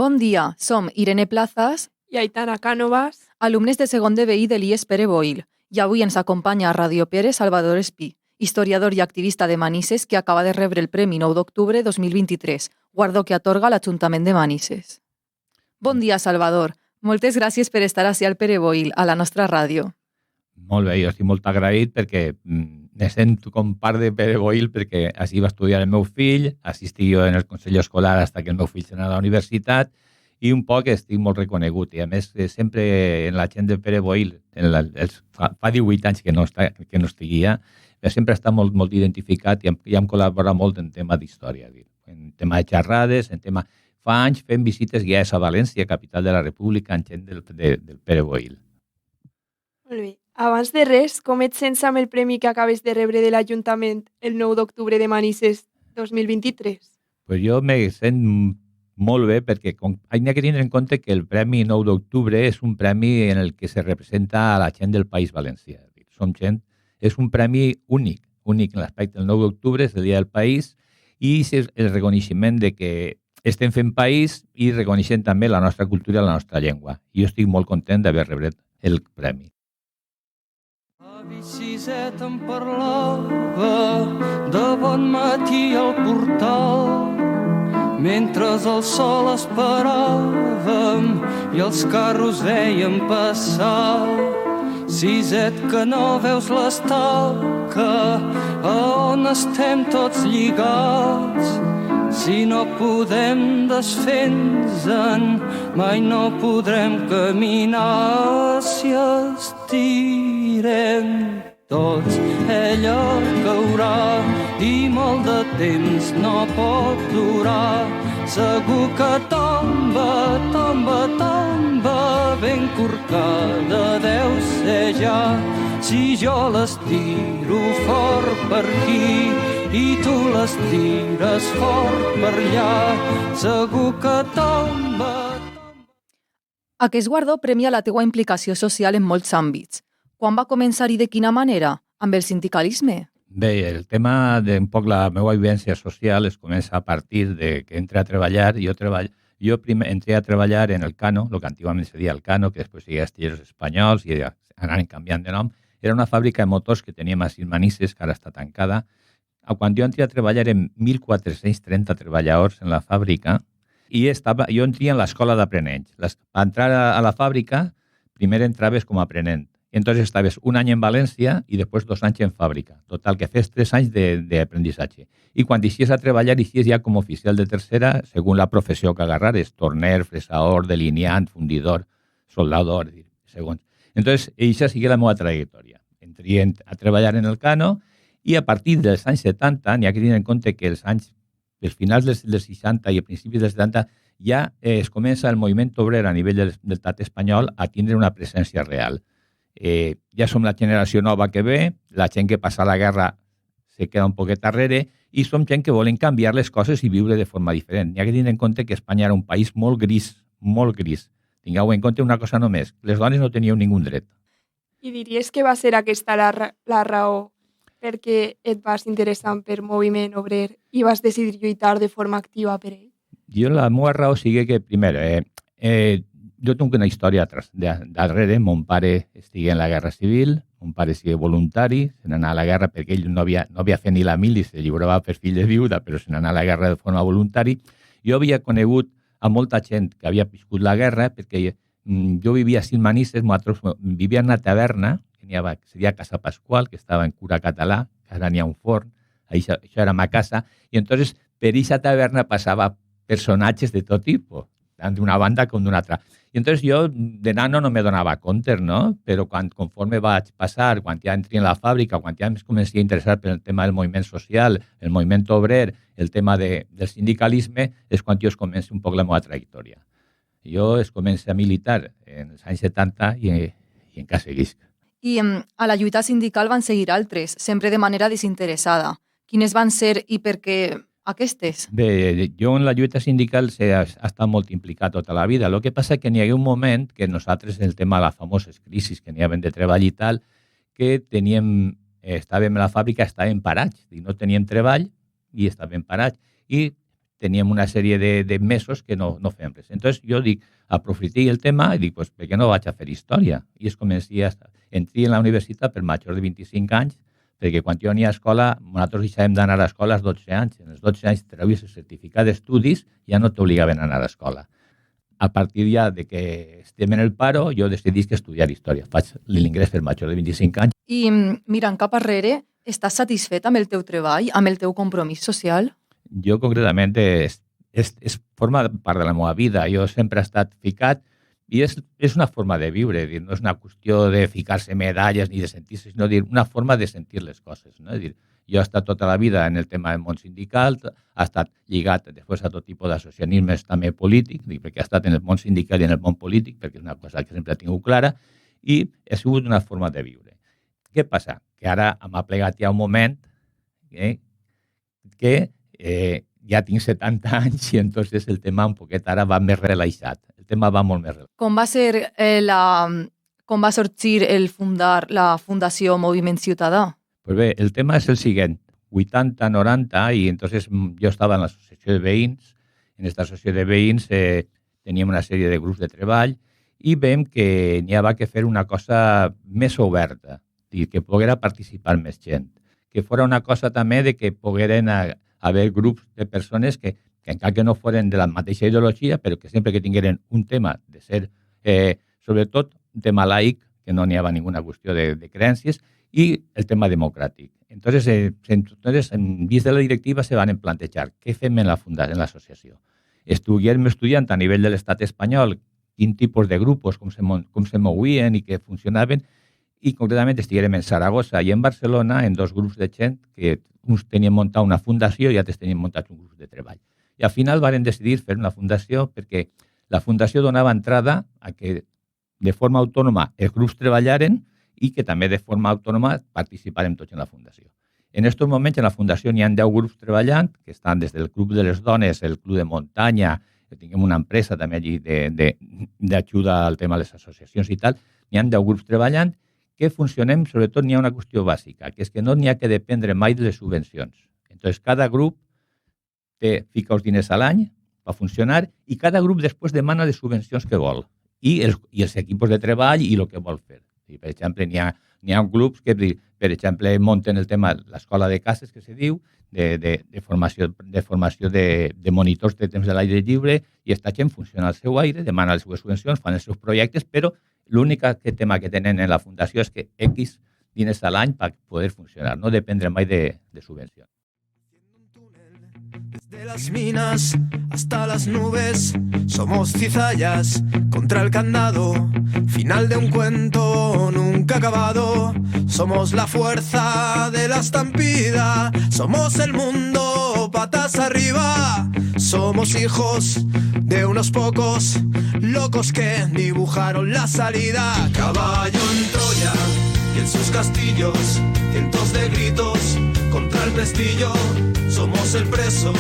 Bon dia, som Irene Plazas i Aitana Cànovas, alumnes de segon de BI de l'IES Pere Boil, i avui ens acompanya a Radio Pere Salvador Espí, historiador i activista de Manises que acaba de rebre el Premi 9 d'octubre 2023, guardó que atorga l'Ajuntament de Manises. Bon dia, Salvador. Moltes gràcies per estar ací al Pere Boil, a la nostra ràdio. Molt bé, jo estic molt agraït perquè me sento com part de Pere Boil perquè així va estudiar el meu fill, així estic jo en el Consell Escolar fins que el meu fill s'anà a la universitat i un poc estic molt reconegut. I a més, sempre en la gent de Pere Boil, fa 18 anys que no estic ja, sempre està molt identificat i hem col·laborat molt en tema d'història, en tema de xerrades, en tema... Fa anys fem visites guiades a València, capital de la República, amb gent del Pere Boil. Molt bé. Abans de res, com et sents amb el premi que acabes de rebre de l'Ajuntament el 9 d'octubre de Manises 2023? Pues jo me sent molt bé perquè hi ha que tenir en compte que el Premi 9 d'octubre és un premi en el que se representa a la gent del País Valencià. És un premi únic en l'aspecte del 9 d'octubre, és el Dia del País, i és el reconeixement de que estem fent país i reconeixent també la nostra cultura i la nostra llengua. I jo estic molt content d'haver rebut el premi. A Biciset em parlava de bon matí al portal, mentre el sol esperàvem i els carros veiem passar. Siset, que no veus l'estaca a on estem tots lligats. Si no podem desfer-nos-en, mai no podrem caminar. Si estirem tots, ella caurà i molt de temps no pot durar. Segur que tomba, ben corcada deu ser ja. Si jo l'estiro fort per aquí i tu les tires fort per allà, segur que tomba. Aquest guardó premia la teua implicació social en molts àmbits. Quan va començar i de quina manera? Amb el sindicalisme? Bé, el tema d'un poc la meva vivència social es comença a partir de que entré a treballar. Jo primer entré a treballar en el Cano, el que antigament se deia el Cano, que després seria Astilleros Espanyols i anaren canviant de nom. Era una fàbrica de motors que teníem a Manises, que ara està tancada. Quan jo entré a treballar eren 1.430 treballadors en la fàbrica i jo entria en l'escola d'aprenents. Per entrar a la fàbrica, primer entraves com a aprenent. I entonces estaves un any en València i després 2 anys en fàbrica. Total, que fes 3 anys d'aprendissatge. I quan ixies a treballar, ixies ja com a oficial de tercera, segons la professió que agarrares, torner, fresador, delineant, fundidor, soldador, segons. Entonces, això sigui la meva trajectòria. Entré a treballar en el Cano i a partir dels anys 70, n'hi ha que tenir en compte que els finals dels 60 i a principis dels 70 ja es comença el moviment obrer a nivell del estat espanyol a tindre una presència real. Ja som la generació nova que ve, la gent que passa la guerra se queda un poquet darrere i som gent que volen canviar les coses i viure de forma diferent. N'hi ha que tenir en compte que Espanya era un país molt gris, molt gris. Tingueu en compte una cosa només, les dones no teníeu ningú dret. I diries que va ser aquesta la raó perquè et vas interessar per moviment obrer i vas decidir lluitar de forma activa per ell? Jo la meva raó sigui que, primer, jo tinc una història darrere. Mon pare estigué en la Guerra Civil, mon pare sigui voluntari, se n'anà a la guerra perquè ell no havia fet ni la mili, se lliurava per fill de viuda, però se n'anà a la guerra de forma voluntari. Jo havia conegut a molta gent que havia viscut la guerra perquè jo vivia a Manises, nosaltres vivia en una taverna, que seria Casa Pasqual, que estava en Cura Català, que ara n'hi ha un forn, això era ma casa, i entonces per aquesta taverna passava personatges de tot tipus, tant d'una banda com d'una altra. I entonces jo de nano no me donava compte, no? Però conforme vaig passar, quan ja entri en la fàbrica, quan ja em començava a interessar pel tema del moviment social, el moviment obrer, el tema del sindicalisme, és quan jo es comença un poc la meva trajectòria. Jo es comença a militar en els anys 70 i encara seguisc. I a la lluita sindical van seguir altres, sempre de manera desinteressada. Quines van ser i per què aquestes? Bé, jo en la lluita sindical he estat molt implicat tota la vida. El que passa és que n'hi ha un moment que nosaltres, el tema de les famoses crisis que n'hi havia de treball i tal, que estàvem a la fàbrica, estàvem parats, no teníem treball i estàvem parats. I teníem una sèrie de mesos que no fèiem res. Entonces jo dic, aprofité el tema i dic, pues, per què no vaig a fer història? I es començia a estar. Entri en la universitat per major de 25 anys, perquè quan jo ania a escola, nosaltres deixàvem d'anar a escola als 12 anys. En els 12 anys treuies el certificat d'estudis i ja no t'obligaven a anar a escola. A partir ja de que estem en el paro, jo decidisc estudiar història. Faig l'ingrés per major de 25 anys. I mirant cap arrere, estàs satisfet amb el teu treball, amb el teu compromís social? Jo concretament és forma part de la meva vida. Jo sempre he estat ficat i és una forma de viure. Dir, no és una qüestió de ficar-se medalles ni de sentir-se, sinó dir, una forma de sentir les coses. No? Dir, jo he estat tota la vida en el tema del món sindical, ha estat lligat després a tot tipus d'associacionismes també polític, perquè ha estat en el món sindical i en el món polític, perquè és una cosa que sempre he tingut clara, i ha sigut una forma de viure. Què passa? Que ara m'ha plegat ja un moment que ja tinc 70 anys i entonces el tema un poquet ara va més relaxat. El tema va molt més relaxat. Com va sorgir el fundar la Fundació Moviment Ciutadà? Pues bé, el tema és el següent. 80, 90, i entonces jo estava en l'associació de veïns. En aquesta associació de veïns teníem una sèrie de grups de treball i veiem que n'hi havia que fer una cosa més oberta, que poguera participar més gent, que fora una cosa també de que pogueren haver grups de persones que encara que no foren de la mateixa ideologia, però que sempre que tingueren un tema de ser, sobretot, un tema laic, que no n'hi havia ninguna qüestió de creences, i el tema democràtic. Entonces, dins de la directiva se van plantejar què fem en l'associació. Estiguem estudiant a nivell de l'estat espanyol quin tipus de grups, com se movien i que funcionaven, i concretament estiguem en Saragossa i en Barcelona en dos grups de gent que uns tenien muntat una fundació i altres tenien muntat un grup de treball. I al final varen decidir fer una fundació perquè la fundació donava entrada a que de forma autònoma els grups treballaren i que també de forma autònoma participàrem tots en la fundació. En aquests moments en la fundació n'hi ha 10 grups treballant, que estan des del Club de les Dones, el Club de Muntanya, que tinguem una empresa també allí d'ajuda al tema de les associacions i tal. N'hi ha 10 grups treballant que funcionem, sobretot n'hi ha una qüestió bàsica, que és que no n'hi ha que dependre mai de les subvencions. Entonces, cada grup fica els diners a l'any per funcionar i cada grup després demana les subvencions que vol i els equips de treball i el que vol fer. Per exemple, n'hi ha grups que, per exemple, munten el tema de l'escola de cases, que se diu, de formació de monitors de temps de l'aire lliure, i aquesta gent funciona al seu aire, demana les seves subvencions, fan els seus projectes, però l'únic tema que tenen en la fundació és que X diners a l'any per poder funcionar, no dependre mai de subvencions. Desde las minas hasta las nubes, somos cizallas contra el candado, final de un cuento nunca acabado. Somos la fuerza de la estampida, somos el mundo patas arriba. Somos hijos de unos pocos locos que dibujaron la salida. Caballo en Troya y en sus castillos, cientos de gritos contra el pestillo. Somos el preso,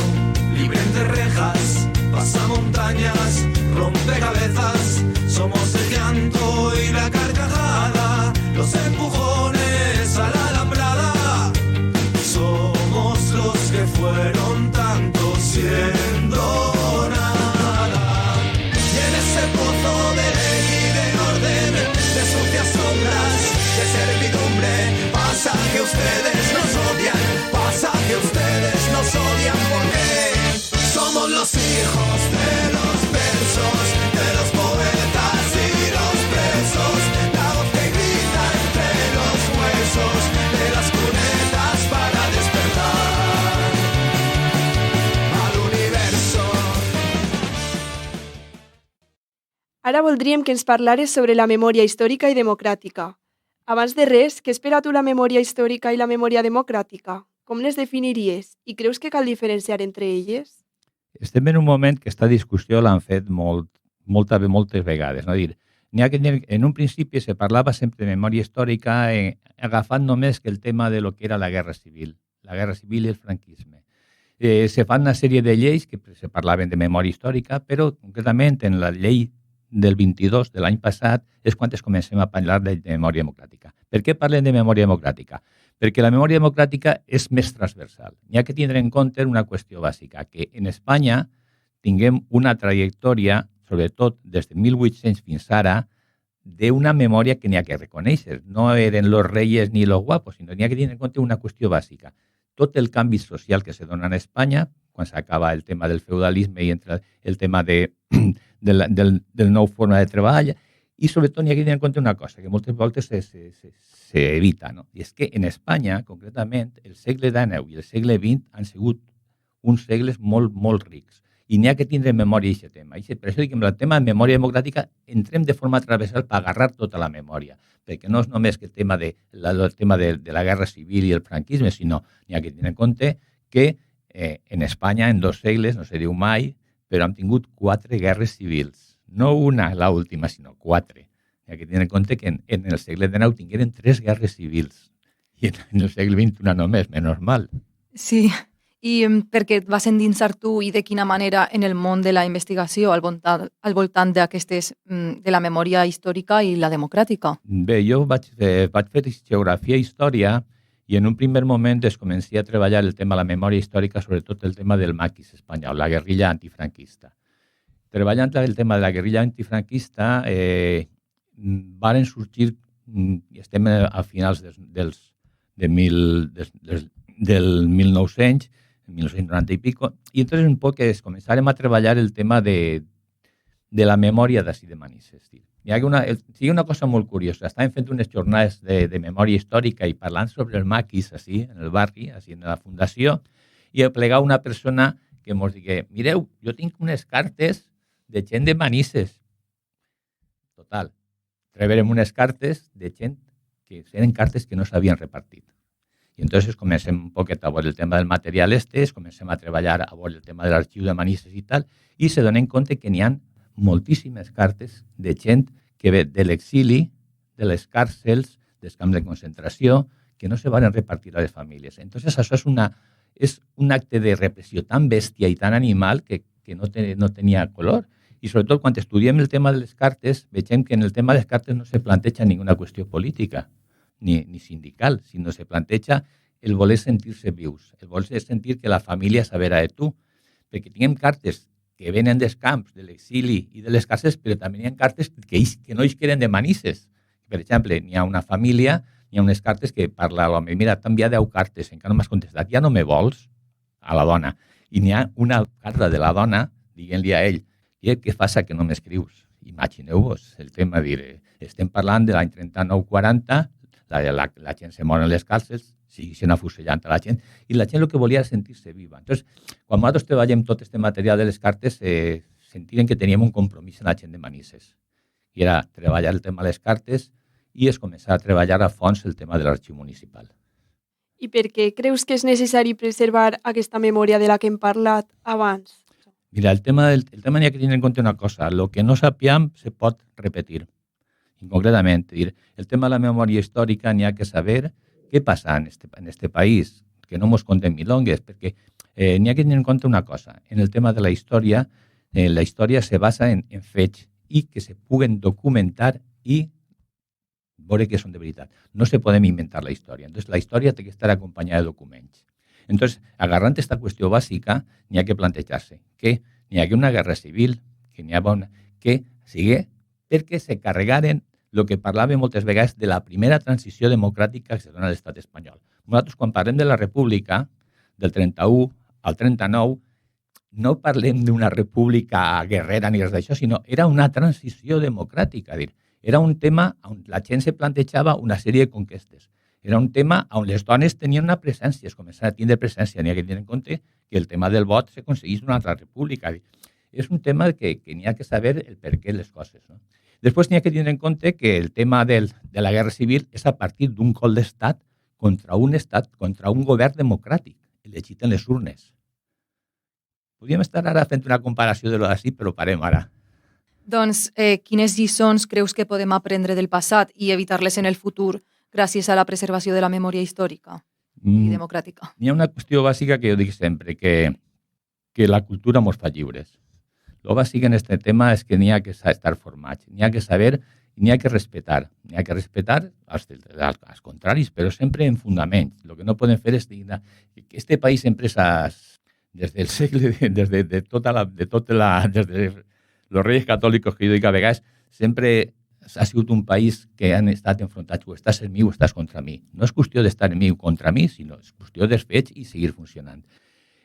libre entre rejas, pasamontañas, rompecabezas. Somos el llanto y la carcajada, los empujones a la alambrada. Somos los que fueron tantos siendo nada. Y en ese pozo de ley y de orden, de sucias sombras, de servidumbre, pasa que ustedes nos odian, pasa que ustedes nos odian porque somos los hijos de los versos, de los poetas y los presos, la voz que grita entre los huesos, de las cunetas para despertar al universo. Ara voldríem que ens parlares sobre la memòria històrica i democràtica. Abans de res, què espera tu la memòria històrica i la memòria democràtica? Com les definiries? I creus que cal diferenciar entre elles? Estem en un moment que aquesta discussió l'han fet moltes vegades. No? En un principi se parlava sempre de memòria històrica agafant només que el tema de lo que era la guerra civil i el franquisme. Se fan una sèrie de lleis que se parlaven de memòria històrica, però concretament en la llei del 22 de l'any passat és quan comencem a parlar de memòria democràtica. Per què parlem de memòria democràtica? Perquè la memòria democràtica és més transversal. N'hi ha que tindre en compte una qüestió bàsica, que en Espanya tinguem una trajectòria, sobretot des de 1800 fins ara, d'una memòria que n'hi ha que reconèixer. No eren los reyes ni los guapos, sinó n'hi ha que tindre en compte una qüestió bàsica. Tot el canvi social que se dona en Espanya, quan s'acaba el tema del feudalisme i entra el tema del nou forma de treball, i sobretot n'hi ha que tenir en compte una cosa, que moltes voltes s'evita, no? I és que en Espanya, concretament, el segle XIX i el segle XX han sigut uns segles molt, molt rics. I n'hi ha que tindre en memòria aquest tema. Per això dic que en el tema de memòria democràtica entrem de forma transversal per agarrar tota la memòria, perquè no és només que el tema de la guerra civil i el franquisme, sinó n'hi ha que tenir en compte que en Espanya, en 2 segles, no se diu mai, però hem tingut 4 guerres civils. No una, l'última, sinó 4. N'hi ha que tenir en compte que en el segle XIX tingueren 3 guerres civils i en el segle XX una només, menys mal. Sí, i per què et vas endinsar tu i de quina manera en el món de la investigació al voltant d'aquestes, de la memòria històrica i la democràtica? Bé, jo vaig fer geografia i història i en un primer moment es començar a treballar el tema de la memòria històrica, sobretot el tema del maquis espanyol, la guerrilla antifranquista. Treballant el tema de la guerrilla antifranquista, varen sorgir, i estem a finals del 1900, 1990 i pico, i entonces un poc començarem a treballar el tema de la memòria d'ací de Manises. Hi ha una cosa molt curiosa. Estàvem fent unes jornades de memòria històrica i parlant sobre el maquis, així, en el barri, així, en la fundació, i aplegar una persona que ens digui, mireu, jo tinc unes cartes de gent de Manises. Total, rebrem unes cartes de gent que eren cartes que no s'havien repartit. I entonces comencem un poquet a veure el tema del material comencem a treballar a veure el tema de l'arxiu de Manises i tal, i se donen compte que n'hi ha moltíssimes cartes de gent que ve de l'exili, de les càrcels, dels camps de concentració, que no se van repartir a les famílies. Entonces això és un acte de repressió tan bèstia i tan animal que no tenia color. I sobretot quan estudiem el tema de les cartes, veiem que en el tema de les cartes no se planteja ninguna qüestió política ni sindical, sinó se planteja el voler sentir-se vius, el voler sentir que la família saberà de tu, perquè tinguem cartes que venen dels camps, de l'exili i de les càrceles, però també hi ha cartes que no queden de Manises. Per exemple, n'hi ha una família, n'hi ha unes cartes que parla l'home, mira, t'he enviat 10 cartes, encara no m'has contestat, ja no me vols? A la dona. I n'hi ha una carta de la dona, dient-li a ell, què passa que no m'escrius? Imagineu-vos el tema, estem parlant de l'any 39-40, la gent se mor en les càrcels, segueixen afusellant a la gent, i la gent el que volia era sentir-se viva. Entonces, quan nosaltres treballem tot aquest material de les cartes, sentirem que teníem un compromís amb la gent de Manises. I era treballar el tema de les cartes i es començar a treballar a fons el tema de l'arxiu municipal. I per què creus que és necessari preservar aquesta memòria de la que hem parlat abans? Mira, el tema n'hi ha que tenir en compte una cosa. El que no sapiem se pot repetir. I concretament, el tema de la memòria històrica n'hi ha que saber què passa en este país, que no mos contem milongues, perquè n'hi ha que tenir en compte una cosa. En el tema de la història se basa en fets i que se puguen documentar i veure que són de veritat. No se podem inventar la història. Entonces, la història té que estar acompanyada de documents. Entonces, agarrant aquesta qüestió bàsica, n'hi ha que plantejar-se que n'hi hagi una guerra civil, que sigui perquè se carregaren el que parlàvem moltes vegades de la primera transició democràtica que se dona a l'estat espanyol. Nosaltres, quan parlem de la república, del 31 al 39, no parlem d'una república guerrera ni res d'això, sinó era una transició democràtica. Era un tema on la gent se plantejava una sèrie de conquestes. Era un tema on les dones tenien una presència, es començaven a tindre presència. N'hi ha que tenir en compte que el tema del vot s'aconseguís una altra república. És un tema que n'hi ha que saber el per què les coses. No? Després n'hi ha que tenir en compte que el tema de la guerra civil és a partir d'un cop d'estat, contra un govern democràtic, elegit en les urnes. Podríem estar ara fent una comparació de lo d'ací, però parem ara. Doncs, quines lliçons creus que podem aprendre del passat i evitar-les en el futur gràcies a la preservació de la memòria històrica i democràtica? Hi ha una qüestió bàsica que jo dic sempre, que la cultura mos fa lliures. Lo bàsic en aquest tema és que n'hi ha que estar formats, n'hi ha que saber n'hi ha que respetar els contraris, però sempre en fonaments. El que no podem fer és dir que este país sempre des del segle, des de los reyes católicos, que jo dic a vegades, sempre ha sigut un país que han estat enfrontats, o estàs en mi o estàs contra mi. No és qüestió d'estar en mi o contra mi, sinó és qüestió dels fets i seguir funcionant.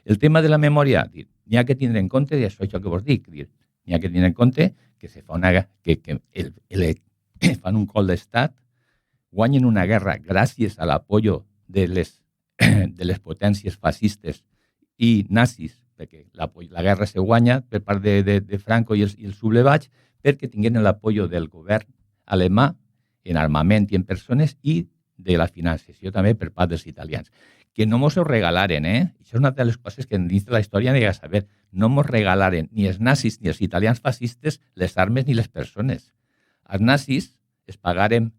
El tema de la memòria, n'hi ha que tindre en compte, i això és el que vos dic, n'hi ha que tindre en compte que se fa fan un cop d'estat, guanyen una guerra gràcies a l'apoyo de les potències fascistes i nazis, perquè la guerra se guanya per part de Franco i el sublevats, perquè tinguin l'apoyo del govern alemà en armament i en persones i de la financiació també per part dels italians. Que no mos ho regalaren, Això és una de les coses que dins de la història n'hi ha que saber. No mos regalaren ni els nazis ni els italians fascistes les armes ni les persones. Els nazis es pagaren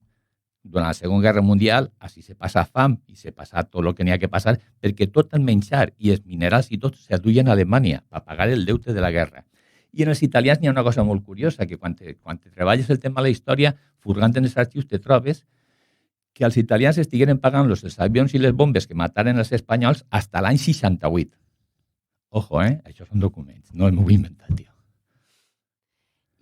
durant la Segona Guerra Mundial, així se passa fam i se passa tot el que n'hi ha que passar, perquè tot el menjar i els minerals i tot se duien a Alemanya per pagar el deute de la guerra. I en els italians n'hi ha una cosa molt curiosa, que quan treballes el tema de la història, furgant en els arxius, te trobes que els italians estigueren pagant els avions i les bombes que mataren els espanyols fins l'any 68. Ojo, això són documents, no m'ho he inventat, tio.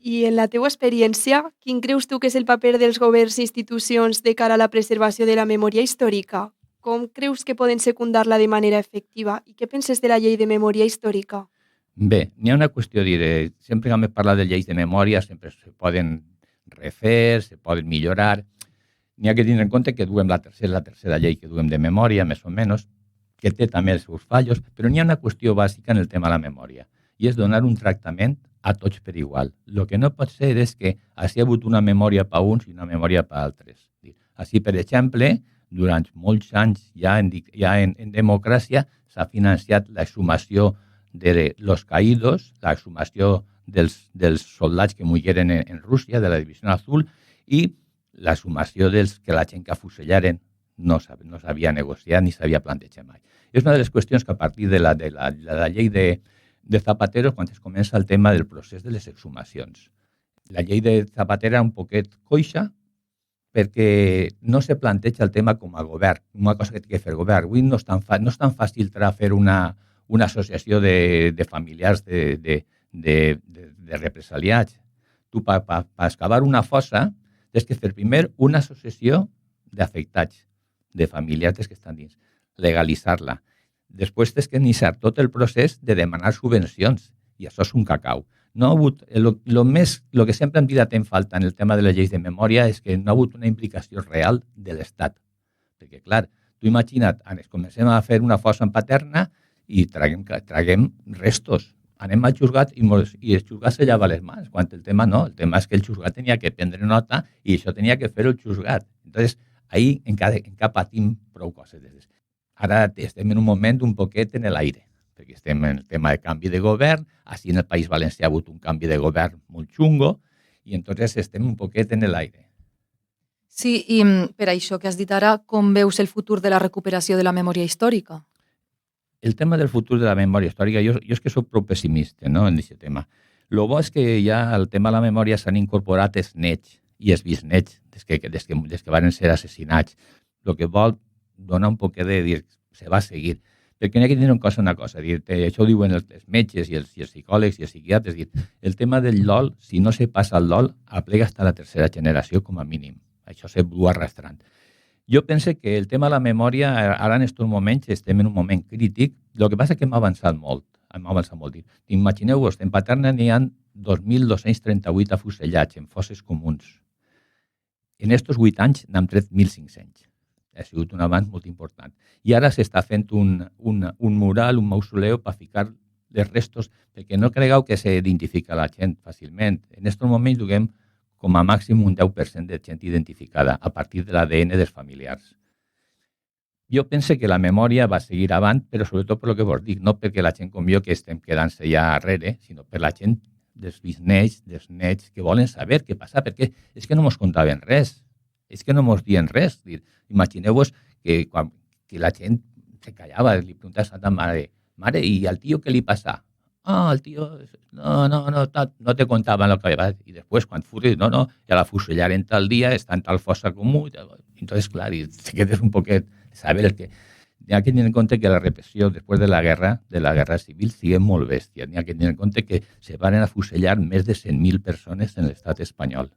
I en la teua experiència, quin creus tu que és el paper dels governs i institucions de cara a la preservació de la memòria històrica? Com creus que poden secundar-la de manera efectiva? I què penses de la llei de memòria històrica? Bé, n'hi ha una qüestió, sempre que hem parlat de lleis de memòria, sempre se poden refer, se poden millorar. N'hi ha que tenir en compte que duem la tercera llei que duem de memòria, més o menys, que té també els seus fallos, però n'hi ha una qüestió bàsica en el tema de la memòria, i és donar un tractament a tots per igual. El que no pot ser és que hagi hagut una memòria per uns i una memòria per altres. Així, per exemple, durant molts anys ja en democràcia s'ha financiat l'exhumació de los caídos, l'exhumació dels soldats que morien en Rússia, de la Divisió Azul, i l'exhumació dels que la gent que afusellaren no s'havia negociat ni s'havia plantejat mai. És una de les qüestions que a partir de la llei de Zapatero, quan es comença el tema del procés de les exhumacions. La llei de Zapatero era un poquet coixa perquè no se planteja el tema com a govern, una cosa que té que fer el govern. Avui no és tan fàcil fer una associació de familiars de represaliats. Tu, per excavar una fossa, tens que fer primer una associació d'afectats, de familiars que estan dins, legalitzar-la. Després tens que iniciar tot el procés de demanar subvencions, i això és un cacau. No ha hagut, el que sempre hem dit en falta en el tema de les lleis de memòria és que no ha hagut una implicació real de l'Estat. Perquè, clar, tu imagina't, comencem a fer una fossa en Paterna i traguem restos. Anem al juzgat i el juzgat se llava les mans, quan el tema no. El tema és que el juzgat tenia que prendre nota i això tenia que fer el juzgat. Entonces, ahí encara patim prou coses. Ara estem en un moment un poquet en l'aire, perquè estem en el tema de canvi de govern, així en el País Valencià ha hagut un canvi de govern molt xungo, i entonces estem un poquet en l'aire. Sí, i per això que has dit ara, com veus el futur de la recuperació de la memòria històrica? El tema del futur de la memòria històrica, jo és que soc prou pessimista, no?, en aquest tema. El bo és que ja al tema de la memòria s'han incorporat els nets i els bisnets des que van ser assassinats. El que vol donar un poquet de dir, se va seguir. Perquè n'hi ha que tenir una cosa, això ho diuen els metges i els psicòlegs i els psiquiatres, el tema del dol, si no se passa el dol, aplega fins a la tercera generació com a mínim. Això se du arrastrant. Jo penso que el tema de la memòria, ara en aquests moments estem en un moment crític, el que passa és que hem avançat molt. Imagineu-vos, en Paterna n'hi ha 2.238 afusellats en fosses comuns. En aquests 8 anys n'hem tret 1.500. Ha sigut un avanç molt important. I ara s'està fent un mural, un mausoleu per ficar els restos, perquè no cregueu que s'identifica la gent fàcilment. En aquests moments duguem com a màxim un 10% de gent identificada a partir de l'ADN dels familiars. Jo penso que la memòria va seguir avant, però sobretot per el que vos dic, no perquè la gent com jo que estem quedant-se ja arrere, sinó per la gent dels bisnets, dels nets, que volen saber què passa, perquè és que no mos contaven res. És que no mos dien res. Imagineu-vos que la gent se callava, li preguntaves a ta mare, i al tio què li passa? el tío, no te contaban lo que había. Y después, cuando fue, ya la fusillaron tal día, está en tal fosa común. Entonces, claro, y te quedes un poquet, saber que n'hi ha que tenir en compte que la repressió després de la guerra civil, sigue molt bèstia. N'hi ha que tenir en compte que se van a fusellar més de 100.000 persones en l'estat espanyol,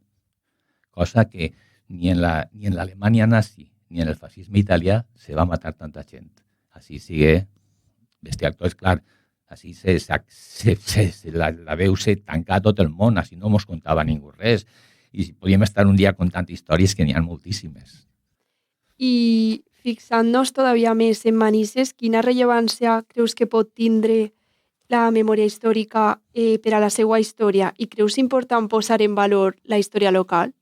cosa que ni en l'Alemanya nazi ni en el fascisme italià se va matar tanta gent. Així sigue bestial. Entonces, clar, així la veu se tanca tot el món, així no mos contava ningú res. I podíem estar un dia contant històries que n'hi ha moltíssimes. I fixant-nos todavía més en Manises, quina rellevància creus que pot tindre la memòria històrica per a la seva història i creus important posar en valor la història local?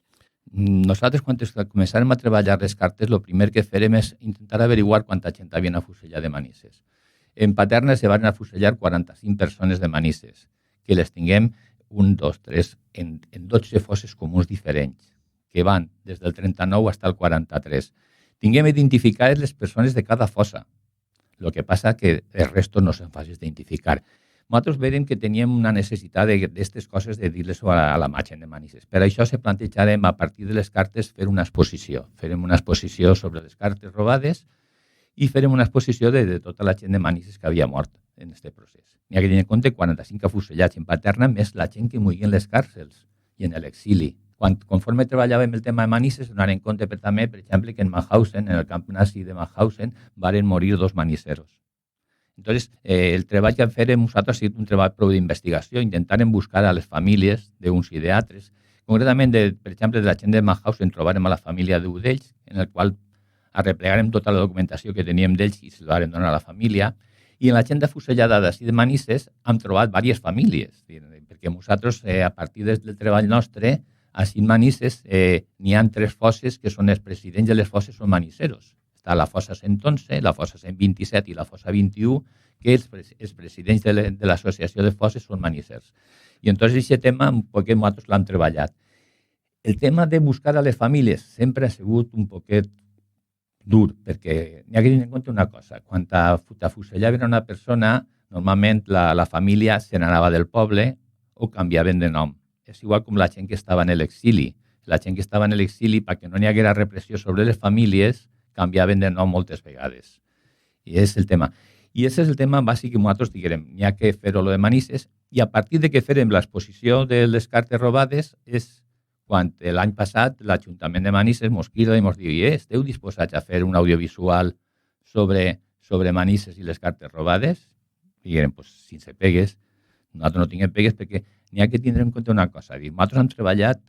Nosaltres, quan començàrem a treballar les cartes, el primer que farem és intentar averiguar quanta gent havien afusellat de Manises. En Paterna se van afusellar 45 persones de Manises, que les tinguem 1, 2, 3, en 12 fosses comuns diferents, que van des del 39 fins al 43. Tinguem identificades les persones de cada fossa. El que passa que els restos no són fàcils d'identificar. Nosaltres veiem que teníem una necessitat d'aquestes coses de dir-les a la gent de Manises. Per això se plantejarem a partir de les cartes fer una exposició. Farem una exposició sobre les cartes robades i farem una exposició de tota la gent de Manises que havia mort en aquest procés. N'hi ha que tenir en compte 45 afusellats en Paterna, més la gent que moria en les càrcels i en l'exili. Conforme treballàvem el tema de Manises, donar en compte també, per exemple, que en Mauthausen, en el camp nazi de Mauthausen, varen morir 2 maniseros. Entonces, el treball que farem nosaltres ha sigut un treball prou d'investigació, intentarem buscar a les famílies d'uns i d'altres. Concretament, per exemple, de la gent de Mauthausen trobarem a la família d'un d'ells, en el qual arreplegarem tota la documentació que teníem d'ells i se la vam donar a la família. I en la gent afusellada d'ací de Manises hem trobat diverses famílies, perquè nosaltres, a partir del treball nostre, així en Manises n'hi ha 3 fosses que són els presidents de les fosses són maniseros. Està la fossa 111, la fossa 127 i la fossa 21, que els presidents de l'associació de fosses són manisers. I entonces aquest tema un poquet nosaltres l'hem treballat. El tema de buscar a les famílies sempre ha sigut un poquet dur, perquè n'hi ha que tenir en compte una cosa. Quan t'afusellaven a una persona, normalment la família se n'anava del poble o canviaven de nom. És igual com la gent que estava en l'exili. La gent que estava en l'exili, perquè no n'hi haguera repressió sobre les famílies, canviaven de nom moltes vegades. I és el tema. I aquest és el tema bàsic que nosaltres diguem. N'hi ha que fer-ho de Manises i a partir de que farem l'exposició de les cartes robades és quan l'any passat l'Ajuntament de Manises mos crida i mos diu esteu disposats a fer un audiovisual sobre Manises i les cartes robades? I diguem, si se pegues, nosaltres no tinguem pegues perquè n'hi ha que tindre en compte una cosa. Nosaltres hem treballat,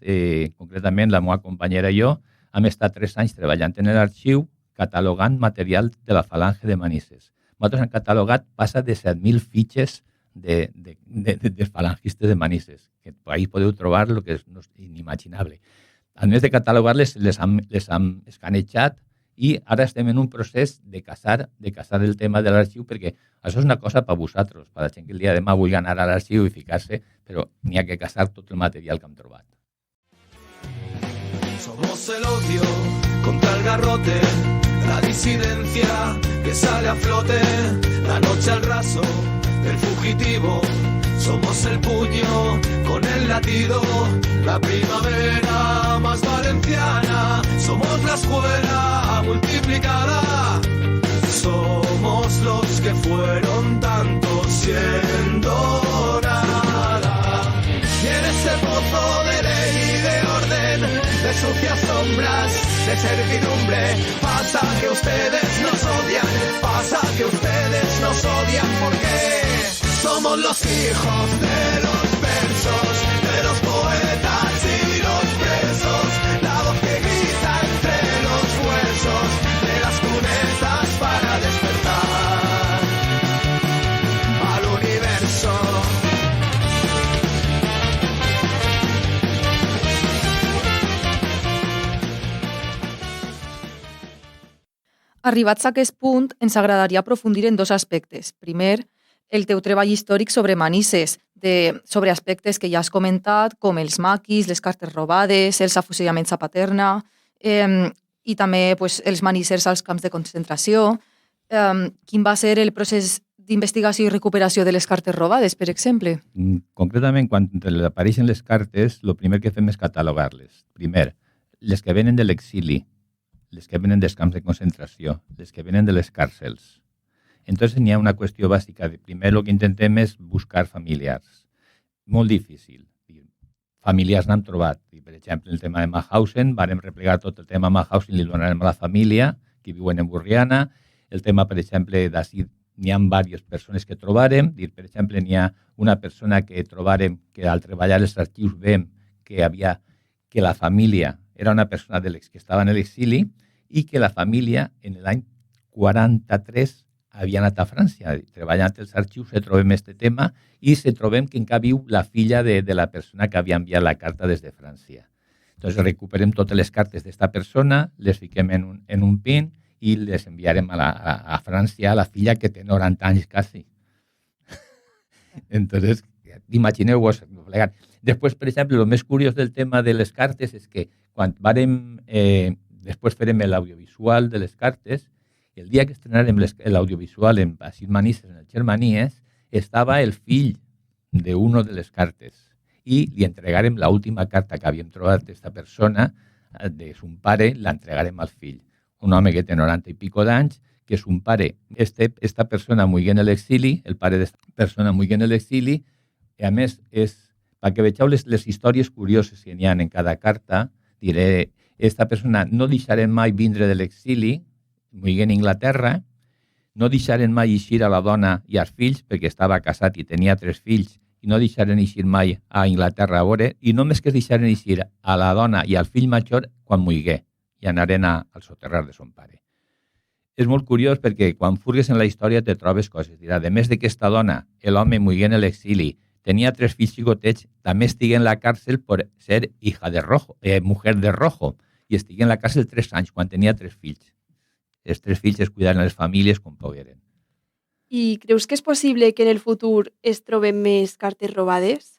concretament la meva companyera i jo, hem estat 3 anys treballant en l'arxiu catalogant material de la falange de Manises. Nosaltres hem catalogat passa de 7.000 fitxes de falangistes de Manises, que ahí podeu trobar el que és inimaginable. A més de catalogar-les, les hem escanejat i ara estem en un procés de casar el tema de l'arxiu, perquè això és una cosa per vosaltres, per la gent que el dia de demà vulgui anar a l'arxiu i ficar-se, però n'hi ha que casar tot el material que hem trobat. Somos el odio contra el garrote, la disidencia que sale a flote, la noche al raso del fugitivo. Somos el puño con el latido, la primavera más valenciana. Somos la escuela multiplicada. Somos los que fueron tantos siendo nada. Y en ese pozo de ley y de orden, de sucias sombras, de servidumbre, pasa que ustedes nos odian, pasa que ustedes nos odian porque somos los hijos de los versos, de los poetas y los presos, la voz que grita entre los huesos, de las cunetas para despertar al universo. Arribats a aquest punt, ens agradaria aprofundir en 2 aspectes. Primer, el teu treball històric sobre Manises, sobre aspectes que ja has comentat, com els maquis, les cartes robades, els afusellaments a Paterna, i també els manisers als camps de concentració. Quin va ser el procés d'investigació i recuperació de les cartes robades, per exemple? Concretament, quan apareixen les cartes, el primer que fem és catalogar-les. Primer, les que venen de l'exili, les que venen dels camps de concentració, les que venen de les càrcels. Entonces n'hi ha una qüestió bàsica. Primer el que intentem és buscar familiars. Molt difícil. Familiars n'hem trobat. Per exemple, el tema de Mauthausen, vàrem replegar tot el tema Mauthausen i li donarem a la família que viuen en Borriana. El tema, per exemple, d'ací n'hi ha diverses persones que trobarem. Per exemple, n'hi ha una persona que trobarem que al treballar els arxius veiem que la família era una persona que estava en l'exili i que la família en l'any 43 havia anat a França. Treballant els arxius se trobem aquest tema i se trobem que encara viu la filla de la persona que havia enviat la carta des de França. Entonces recuperem totes les cartes d'esta persona, les fiquem en un pin i les enviarem a França a la filla que té 90 anys quasi. Entonces, imagineu-vos. Després, per exemple, el més curiós del tema de les cartes és que quan després farem l'audiovisual de les cartes, el dia que estrenarem l'audiovisual a Manises, en el Germanies, estava el fill d'una de les cartes i li entregarem l'última carta que havíem trobat d'aquesta persona, de son pare, l'entregarem al fill. Un home que té 90 i pico d'anys, que son pare, esta persona morí en l'exili, el pare d'esta persona morí en l'exili, i a més, perquè vegeu les històries curioses que n'hi ha en cada carta, diré, esta persona no deixarem mai vindre de l'exili, morí en Inglaterra, no deixaren mai eixir a la dona i als fills, perquè estava casat i tenia 3 fills, i no deixaren eixir mai a Inglaterra a veure, i només que deixaren eixir a la dona i al fill major quan morigué, i anaren al soterrar de son pare. És molt curiós perquè quan furgues en la història te trobes coses. Dirà, a més d'aquesta dona, l'home morigué en l'exili, tenia 3 fills xicotets, també estigué en la càrcel per ser hija de Rojo, mujer de Rojo, i estigué en la càrcel 3 anys quan tenia 3 fills. Els 3 fills es cuidaren les famílies com pogueren. I creus que és possible que en el futur es trobem més cartes robades?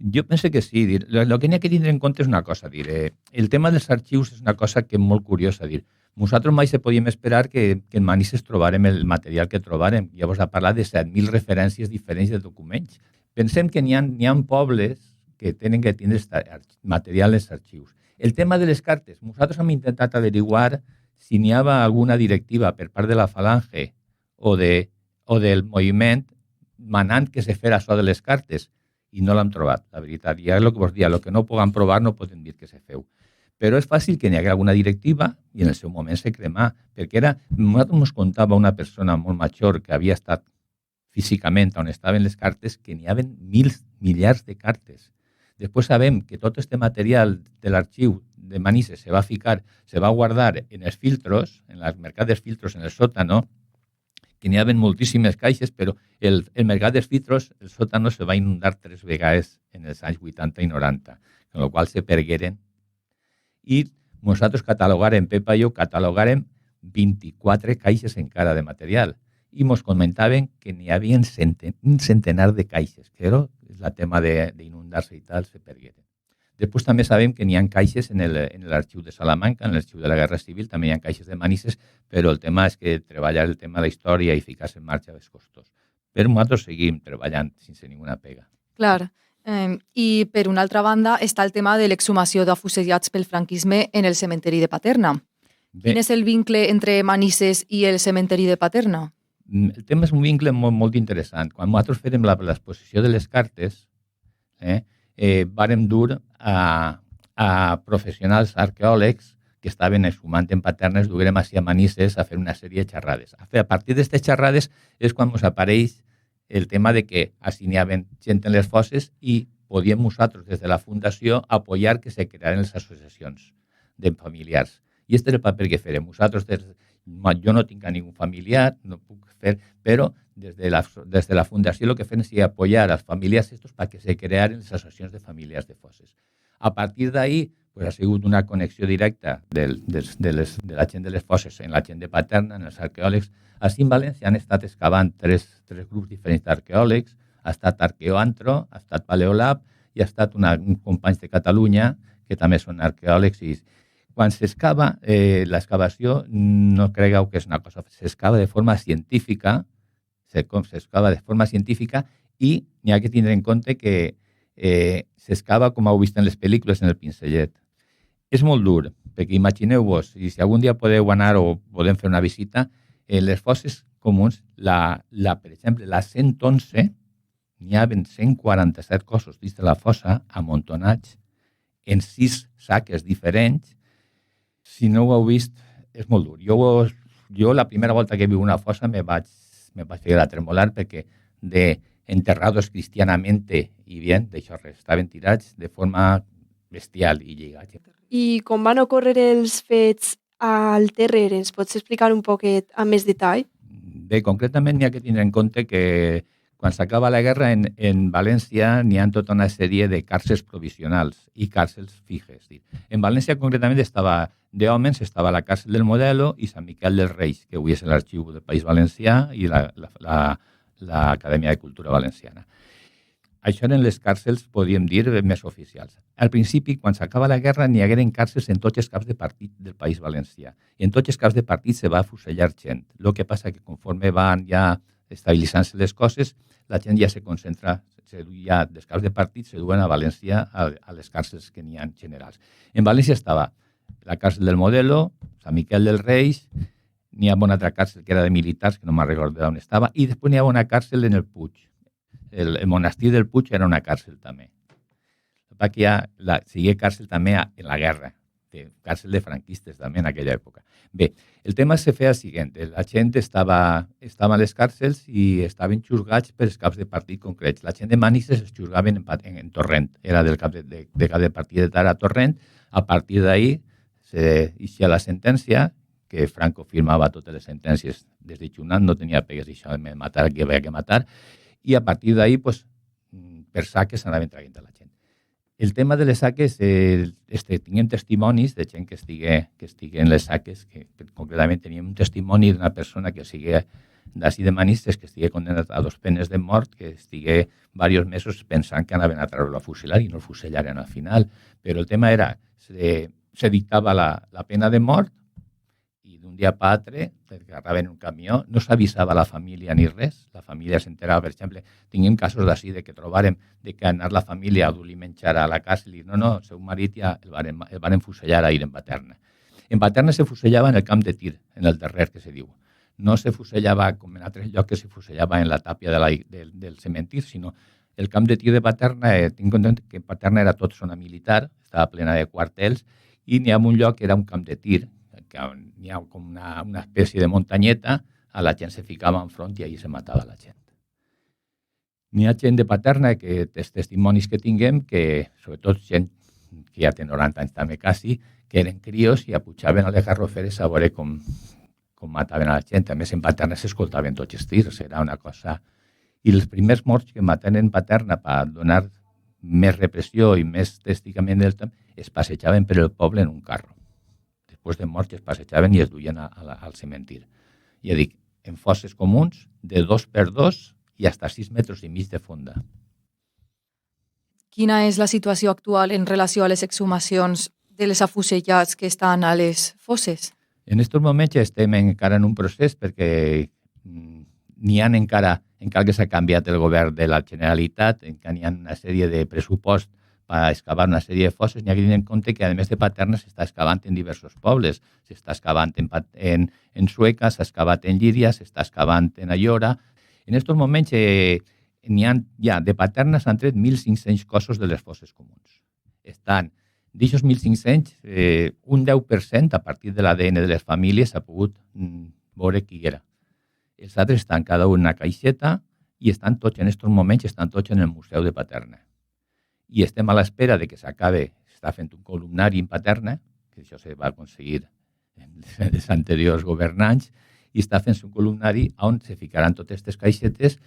Jo penso que sí. El que n'hi ha que tindre en compte és una cosa. El tema dels arxius és una cosa que és molt curiosa. Nosaltres mai se podíem esperar que en Manises trobarem el material que trobarem. Llavors a parlar de 7.000 referències diferents de documents. Pensem que n'hi ha pobles que tenen que tindre material als arxius. El tema de les cartes. Nosaltres hem intentat averiguar si n'hi havia alguna directiva per part de la Falange o del moviment manant que se fera això de les cartes i no l'hem trobat, la veritat. I és el que vos dia, el que no puguem provar no podem dir que se feu. Però és fàcil que n'hi hagi alguna directiva i en el seu moment se cremà, perquè nosaltres ens contava una persona molt major que havia estat físicament on estaven les cartes, que n'hi havia milers de cartes. Després sabem que tot aquest material de l'arxiu de Manises se va guardar en els filtros, en el mercat dels filtros, en el sòtano, que n'hi havia moltíssimes caixes, però el mercat dels filtros, el sòtano, se va inundar 3 vegades en els anys 80 i 90, amb la qual se pergueren. I nosaltres Pepa i jo catalogàrem 24 caixes encara de material i ens comentaven que n'hi havia un centenar de caixes, que era el tema d'inundar-se i tal, se pergueren. Després també sabem que n'hi ha caixes en l'arxiu de Salamanca, en l'arxiu de la Guerra Civil, també hi ha caixes de Manises, però el tema és que treballar el tema de la història i ficar-se en marxa és costós. Però nosaltres seguim treballant sense ninguna pega. Clar. I per una altra banda està el tema de l'exhumació d'afusellats pel franquisme en el cementeri de Paterna. Quin és el vincle entre Manises i el cementeri de Paterna? El tema és un vincle molt interessant. Quan nosaltres fèrem l'exposició de les cartes, vàrem dur a professionals arqueòlegs que estaven exhumant en Paterna, es duguérem a Manises a fer una sèrie de xerrades. A partir d'aquestes xerrades és quan ens apareix el tema de que així n'hi havia gent en les fosses i podíem nosaltres, des de la Fundació, apoyar que se crearen les associacions de familiars. I aquest és el paper que farem. Nosaltres, jo no tinc a ningú familiar, no puc fer, però des de la Fundació el que fem és apoyar als familiars perquè se crearen les associacions de famílies de fosses. A partir d'ahí, ha sigut una connexió directa de la gent de les fosses en la gent de Paterna, en els arqueòlegs. Així en València han estat excavant tres grups diferents d'arqueòlegs, ha estat Arqueoantro, ha estat Paleolab i ha estat uns companys de Catalunya que també són arqueòlegs. I quan s'excava, l'excavació no cregueu que és una cosa, s'excava de forma científica, s'excava de forma científica i n'hi ha que tindre en compte que s'excava, com heu vist en les pel·lícules, en el pincellet. És molt dur, perquè imagineu-vos, i si algun dia podeu anar o podem fer una visita, les fosses comuns, per exemple, la 111, n'hi ha 147 cossos dins de la fossa amuntonats en 6 saques diferents. Si no ho heu vist, és molt dur. Jo la primera volta que he vist una fossa me vaig fer a tremolar perquè de enterrados cristianamente i bien, d'això estaven tirats de forma bestial i lligats. I com van ocórrer els fets al Terrer, ens pots explicar un poquet amb més detall? Bé, concretament n'hi ha que tindre en compte que quan s'acaba la guerra en València n'hi ha tota una sèrie de càrcels provisionals i càrcels fixes. En València concretament d'hòmens estava la càrcel del Modelo i Sant Miquel dels Reis, que avui és l'Arxiu del País Valencià i l'Acadèmia de Cultura Valenciana. Això eren les càrcels, podríem dir, més oficials. Al principi, quan s'acaba la guerra, n'hi hagueren càrcels en tots els caps de partit del País Valencià. I en tots els caps de partit se va afusellar gent. El que passa que conforme van ja estabilitzant-se les coses, la gent ja se concentra, ja dels caps de partit se duen a València a les càrcels que n'hi ha generals. En València estava la càrcel del Modelo, Sant Miquel dels Reis, n'hi ha una altra càrcel que era de militars, que no me'n recordo on estava, i després n'hi ha una càrcel en el Puig. El monestir del Puig era una càrcel també. Aquí seguia càrcel també en la guerra, càrcel de franquistes també en aquella època. Bé, el tema se feia el següent, la gent estava a les càrcels i estaven xurgats per els caps de partit concrets. La gent de Manises es xurgaven en Torrent, era del cap de partit de Tara a Torrent. A partir d'ahir s'eixia la sentència, que Franco firmava totes les sentències des de Xunant, no tenia pegues això de matar qui havia que matar, i a partir d'ahir, per saques s'anaven traient a la gent. El tema de les saques, tinguem testimonis de gent que estigui en les saques, que concretament teníem un testimoni d'una persona que sigui d'ací de Manises, que estigui condenat a 2 penes de mort, que estigui diversos mesos pensant que anaven a treure-lo a fusilar i no el fusellaren al final. Però el tema era, se dictava la pena de mort i d'un dia per altre agarraven un camió, no s'avisava a la família ni res, la família s'enterava, per exemple, tinguem casos d'ací de que trobàrem de que anar la família a dur-li menjar a la casa i dir, no, el seu marit ja el van fusellar ahir en Paterna. En Paterna se fusellava en el camp de tir, en el Terrer, que se diu. No se fusellava com en altres llocs que se fusellava en la tàpia del cementir, sinó el camp de tir de Paterna, tinc en compte que Paterna era tot zona militar, estava plena de quartels, i n'hi ha un lloc que era un camp de tir, que n'hi ha com una espècie de muntanyeta, a la gent se ficava enfront i allà se matava la gent. N'hi ha gent de Paterna, que els testimonis que tinguem, que sobretot gent que ja té 90 anys també quasi, que eren crios i apujaven a les garroferes a veure com mataven a la gent. A més, en Paterna s'escoltaven tots els tirs, era una cosa... I els primers morts que maten en Paterna per donar més repressió i més testigament del temps, es passejaven per el poble en un carro. Després de morts es passejaven i es duien al cementir. Ja dic, en fosses comuns de 2x2 i fins a 6 metres i mig de fonda. Quina és la situació actual en relació a les exhumacions de les afusellats que estan a les fosses? En aquests moments ja estem encara en un procés perquè n'hi ha encara que s'ha canviat el govern de la Generalitat, encara n'hi ha una sèrie de pressupost per excavar una sèrie de fosses. N'hi ha que tenir en compte que, a més de Paterna, s'està excavant en diversos pobles. S'està excavant en Sueca, s'ha excavat en Llíria, s'està excavant en Ayora. En aquests moments n'hi ha ja de Paterna s'han tret 1.500 cossos de les fosses comuns. Estan, d'aixòs 1.500, un 10% a partir de l'ADN de les famílies s'ha pogut veure qui era. Els altres estan cada un en una caixeta i estan tots en aquests moments en el Museu de Paterna. I estem a l'espera de que s'acabi, s'està fent un columnari en Paterna, que això se va aconseguir en els anteriors governants, i està fent un columnari on se ficaran totes aquestes caixetes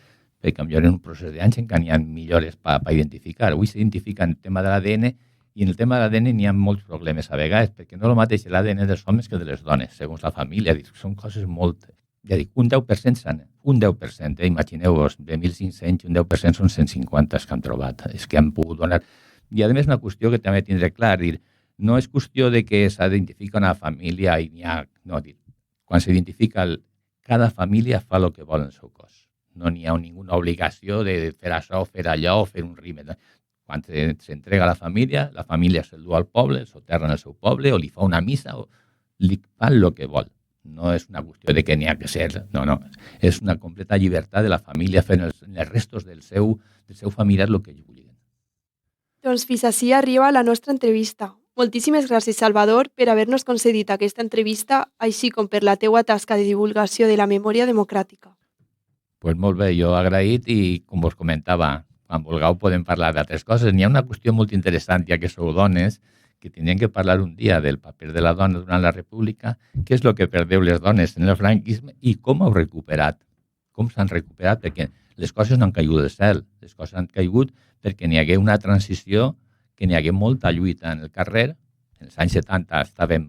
perquè millor en un procés d'anys encara n'hi ha millores per identificar. Avui s'identifica el tema de l'ADN i en el tema de l'ADN n'hi ha molts problemes a vegades perquè no és el mateix l'ADN dels homes que de les dones, segons la família. Són coses molt... Ja dic, un 10%, imagineu-vos, de 1.500, un 10% són 150 que han trobat, és que han pogut donar. I a més una qüestió que també tindré clar, dir, no és qüestió de que s'identifica una família i n'hi ha... No, dir, quan s'identifica, cada família fa el que vol en el seu cos. No n'hi ha ninguna obligació de fer això, fer allò, o fer un rímel. Quan s'entrega a la família se'l du al poble, el soterra en el seu poble, o li fa una missa, o li fa el que vol. No és una qüestió de que n'hi ha que ser, no. És una completa llibertat de la família fer en els restos del seu familiar el que ell vulgui. Doncs fins ací arriba la nostra entrevista. Moltíssimes gràcies, Salvador, per haver-nos concedit aquesta entrevista, així com per la teua tasca de divulgació de la memòria democràtica. Pues molt bé, jo agraït i, com vos comentava, quan vulgueu podem parlar d'altres coses. N'hi ha una qüestió molt interessant, ja que sou dones, que tindrien que parlar un dia del paper de la dona durant la República, què és el que perdeu les dones en el franquisme i com heu recuperat, com s'han recuperat, perquè les coses no han caigut del cel, les coses han caigut perquè n'hi hagué una transició, que n'hi hagué molta lluita en el carrer. En els anys 70 estàvem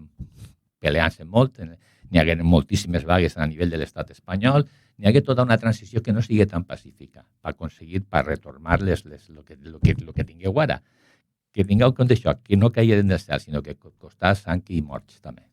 peleant-se molt, n'hi hagué moltíssimes vagues a nivell de l'estat espanyol, n'hi hagué tota una transició que no sigui tan pacífica per aconseguir, per retornar-les el que tingueu ara. Que tingueu en compte això, que no caigui del cel, sinó que costar sang i morts també.